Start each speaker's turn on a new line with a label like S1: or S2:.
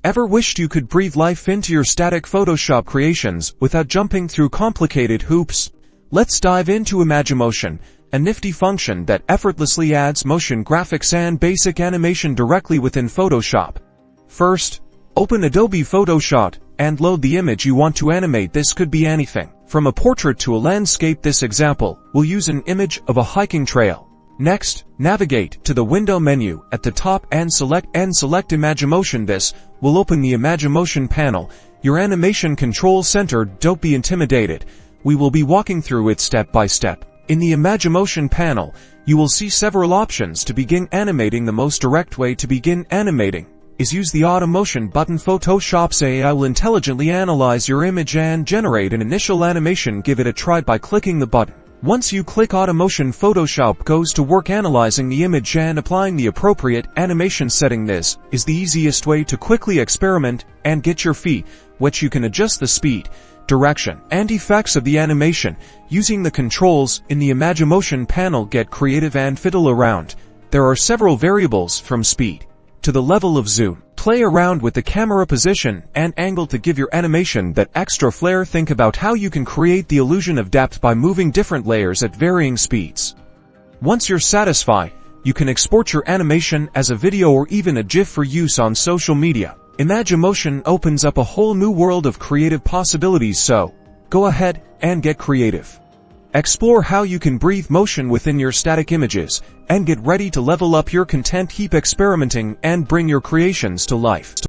S1: Ever wished you could breathe life into your static Photoshop creations without jumping through complicated hoops? Let's dive into Imagemotion, a nifty function that effortlessly adds motion graphics and basic animation directly within Photoshop. First, open Adobe Photoshop and load the image you want to animate. This could be anything, from a portrait to a landscape. This example will use an image of a hiking trail. Next, navigate to the window menu at the top and select Imagemotion. This will open the Imagemotion panel, your animation control center. Don't be intimidated. We will be walking through it step by step. In the Imagemotion panel, you will see several options to begin animating. The most direct way to begin animating is use the AutoMotion button. Photoshop's AI will intelligently analyze your image and generate an initial animation. Give it a try by clicking the button. Once you click AutoMotion, Photoshop goes to work analyzing the image and applying the appropriate animation setting. This is the easiest way to quickly experiment and get your feet wet. You can adjust the speed, direction, and effects of the animation using the controls in the Imagemotion panel. Get creative and fiddle around. There are several variables from speed to the level of zoom. Play around with the camera position and angle to give your animation that extra flair. Think about how you can create the illusion of depth by moving different layers at varying speeds. Once you're satisfied, you can export your animation as a video or even a GIF for use on social media. Imagemotion opens up a whole new world of creative possibilities, so go ahead and get creative. Explore how you can breathe motion within your static images, and get ready to level up your content. Keep experimenting and bring your creations to life.